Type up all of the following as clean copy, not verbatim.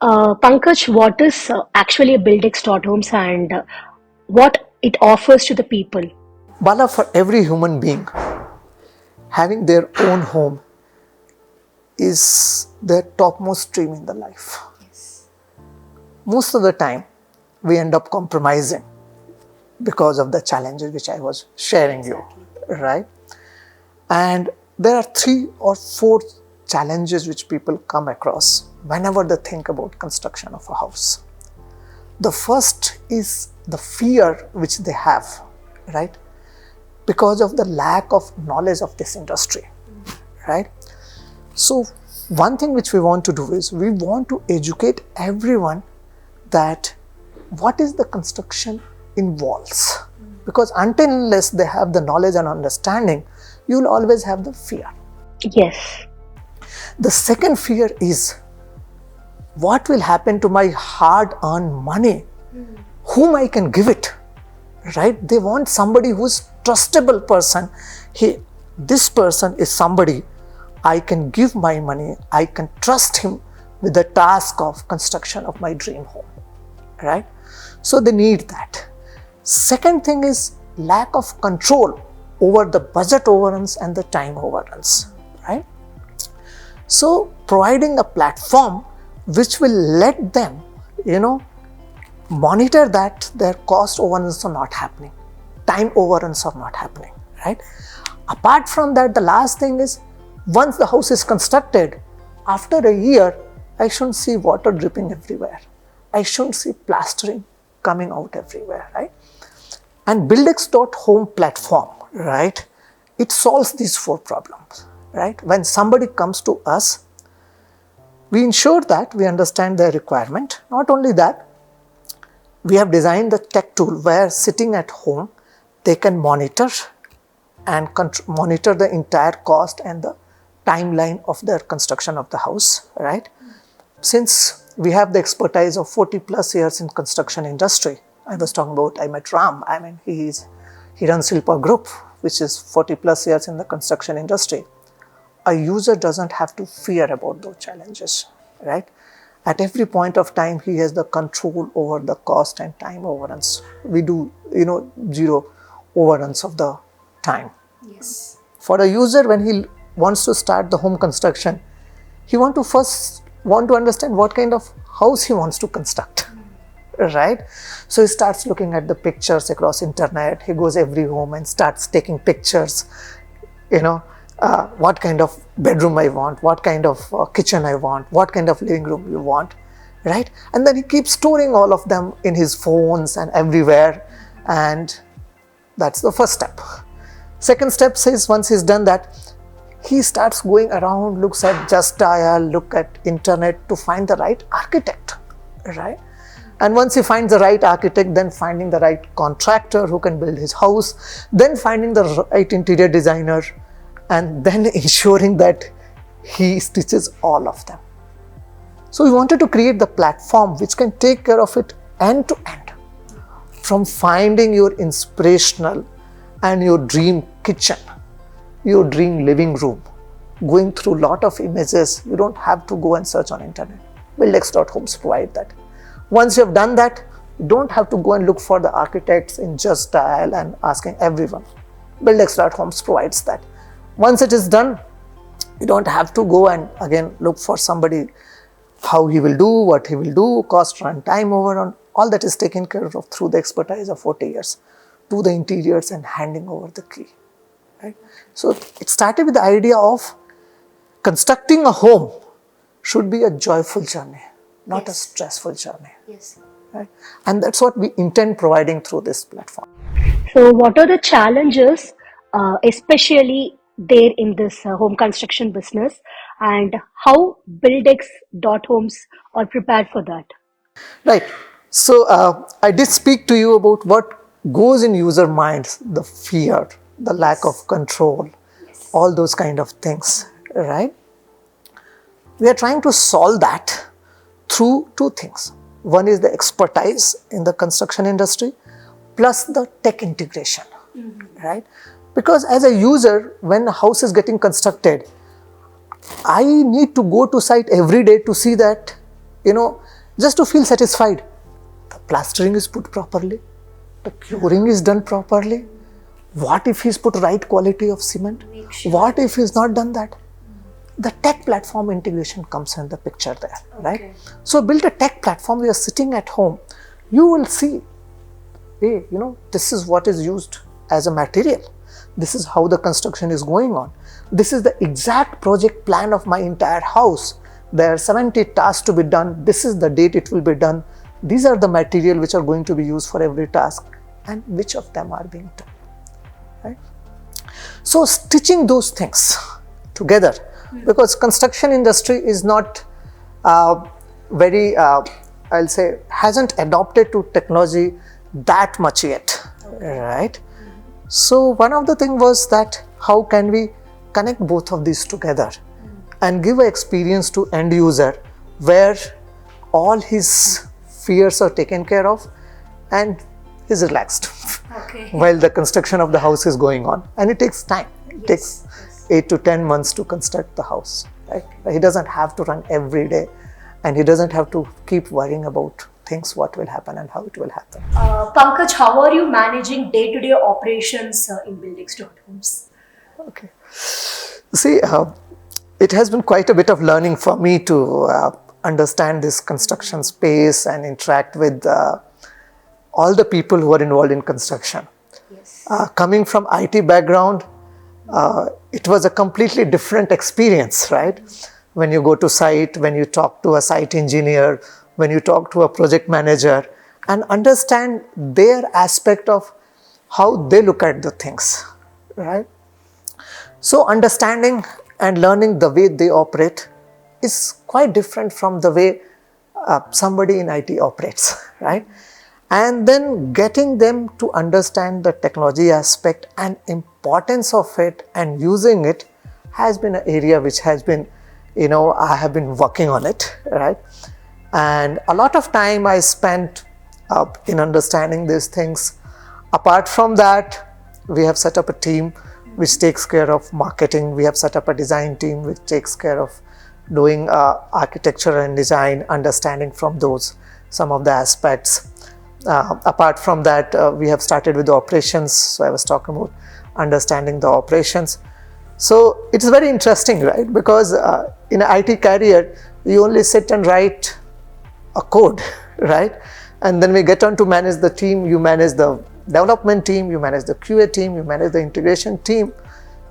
Pankaj, what is actually a BuildX.Homes and what it offers to the people? Bala, for every human being, having their own home is their topmost dream in the life. Most of the time, we end up compromising because of the challenges which I was sharing you, right? And there are 3 or 4 challenges which people come across whenever they think about construction of a house. The first is the fear which they have, right? Because of the lack of knowledge of this industry, right? So one thing which we want to do is we want to educate everyone that what is the construction involves. Because until unless they have the knowledge and understanding, you'll always have the fear. Yes. The second fear is what will happen to my hard-earned money? Whom I can give it, right? They want somebody who's trustable person. Hey, this person is somebody I can give my money, I can trust him with the task of construction of my dream home, right? So they need that. Second thing is lack of control over the budget overruns and the time overruns, right? So providing a platform which will let them, monitor that their cost overruns are not happening, time overruns are not happening, right? Apart from that, the last thing is once the house is constructed, after a year, I shouldn't see water dripping everywhere. I shouldn't see plastering coming out everywhere, right? And BuildX.Home platform, right? It solves these 4 problems, right? When somebody comes to us, we ensure that we understand their requirement. Not only that, we have designed the tech tool where sitting at home, they can monitor and monitor the entire cost and the timeline of their construction of the house, right? Since we have the expertise of 40 plus years in construction industry, I was talking about, I met Ram, he runs Silpa Group, which is 40 plus years in the construction industry. A user doesn't have to fear about those challenges, right? At every point of time, he has the control over the cost and time overruns. We do, 0 overruns of the time. Yes. For a user, when he wants to start the home construction, he want to understand what kind of house he wants to construct, right? So he starts looking at the pictures across internet. He goes every home and starts taking pictures, what kind of bedroom I want, what kind of kitchen I want, what kind of living room you want, right? And then he keeps storing all of them in his phones and everywhere, and that's the first step. Second step is once he's done that, he starts going around, looks at Just Dial, look at internet to find the right architect, right? And once he finds the right architect, then finding the right contractor who can build his house, then finding the right interior designer, and then ensuring that he stitches all of them. So we wanted to create the platform which can take care of it end to end. From finding your inspirational and your dream kitchen, your dream living room, going through a lot of images, you don't have to go and search on internet. BuildX.Homes provide that. Once you have done that, you don't have to go and look for the architects in Just Dial and asking everyone. BuildX.Homes provides that. Once it is done, you don't have to go and again look for somebody, how he will do, what he will do, cost run, time overrun, all that is taken care of through the expertise of 40 years to the interiors and handing over the key, right? So it started with the idea of constructing a home should be a joyful journey, not a stressful journey. Yes. Right? And that's what we intend providing through this platform. So, what are the challenges, especially there in this home construction business, and how BuildX.Homes are prepared for that? Right. So I did speak to you about what goes in user minds, the fear, the lack of control, all those kind of things, right? We are trying to solve that through 2 things. One is the expertise in the construction industry plus the tech integration, right? Because as a user, when a house is getting constructed, I need to go to site every day to see that just to feel satisfied. The plastering is put properly, the curing is done properly. What if he's put right quality of cement? What if he's not done that? The tech platform integration comes in the picture there, right? So build a tech platform. You are sitting at home, you will see, hey, this is what is used as a material. This is how the construction is going on. This is the exact project plan of my entire house. There are 70 tasks to be done. This is the date it will be done. These are the material which are going to be used for every task, and which of them are being done, right? So stitching those things together, because construction industry is not very, I'll say, hasn't adopted to technology that much yet, right? So one of the things was that how can we connect both of these together and give an experience to end user where all his fears are taken care of and he's relaxed while the construction of the house is going on. And it takes time. It takes 8 to 10 months to construct the house, right? He doesn't have to run every day, and he doesn't have to keep worrying about things, what will happen and how it will happen. Pankaj, how are you managing day-to-day operations in BuildX.Homes? Okay. See, it has been quite a bit of learning for me to understand this construction space and interact with all the people who are involved in construction. Yes. Coming from IT background, it was a completely different experience, right? When you go to site, when you talk to a site engineer, when you talk to a project manager, and understand their aspect of how they look at the things, right? So understanding and learning the way they operate is quite different from the way somebody in IT operates, right? And then getting them to understand the technology aspect and importance of it and using it has been an area which has been, I have been working on it, right? And a lot of time I spent in understanding these things. Apart from that, we have set up a team which takes care of marketing. We have set up a design team which takes care of doing architecture and design, understanding from those some of the aspects. Apart from that, we have started with the operations. So I was talking about understanding the operations. So it's very interesting, right? Because in an IT career, you only sit and write a code, right? And then we get on to manage the team. You manage the development team, you manage the QA team, you manage the integration team.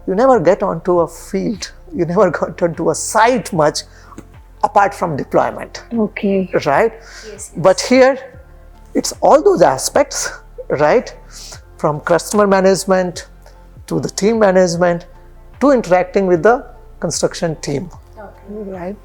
You never get onto a field. You never got onto a site much apart from deployment. Okay. Right? Yes. But here, it's all those aspects, right? From customer management to the team management to interacting with the construction team, right?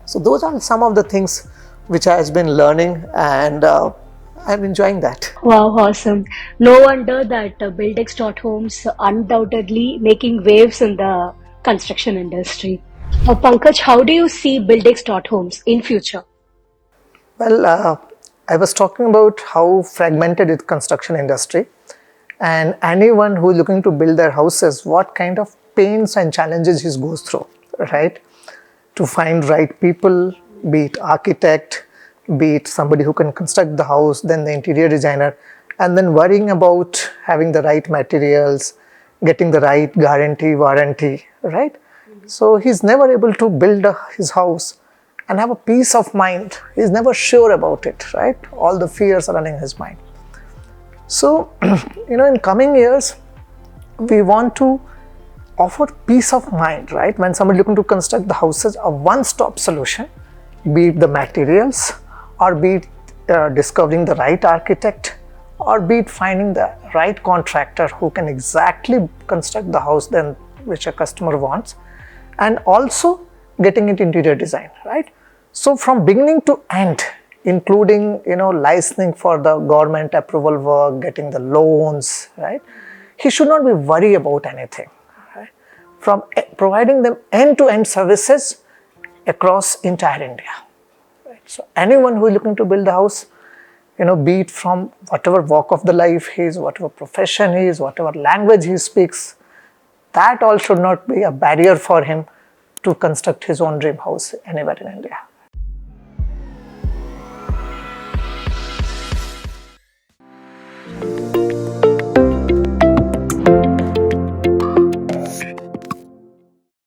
So those are some of the things which I have been learning, and I'm enjoying that. Wow, awesome. No wonder that BuildX.Homes undoubtedly making waves in the construction industry. Pankaj, how do you see BuildX.Homes in future? Well, I was talking about how fragmented is construction industry, and anyone who is looking to build their houses, what kind of pains and challenges he goes through, right? To find right people, be it architect, be it somebody who can construct the house, then the interior designer, and then worrying about having the right materials, getting the right guarantee, warranty, right? So he's never able to build his house and have a peace of mind. He's never sure about it, right? All the fears are running in his mind. So, in coming years, we want to offer peace of mind, right? When somebody looking to construct the houses, a one-stop solution, be it the materials, or be it discovering the right architect, or be it finding the right contractor who can exactly construct the house then which a customer wants, and also getting it interior design, right? So from beginning to end, including licensing for the government approval work, getting the loans, right? He should not be worried about anything, right? From providing them end-to-end services across entire India. So anyone who is looking to build a house, be it from whatever walk of the life he is, whatever profession he is, whatever language he speaks, that all should not be a barrier for him to construct his own dream house anywhere in India.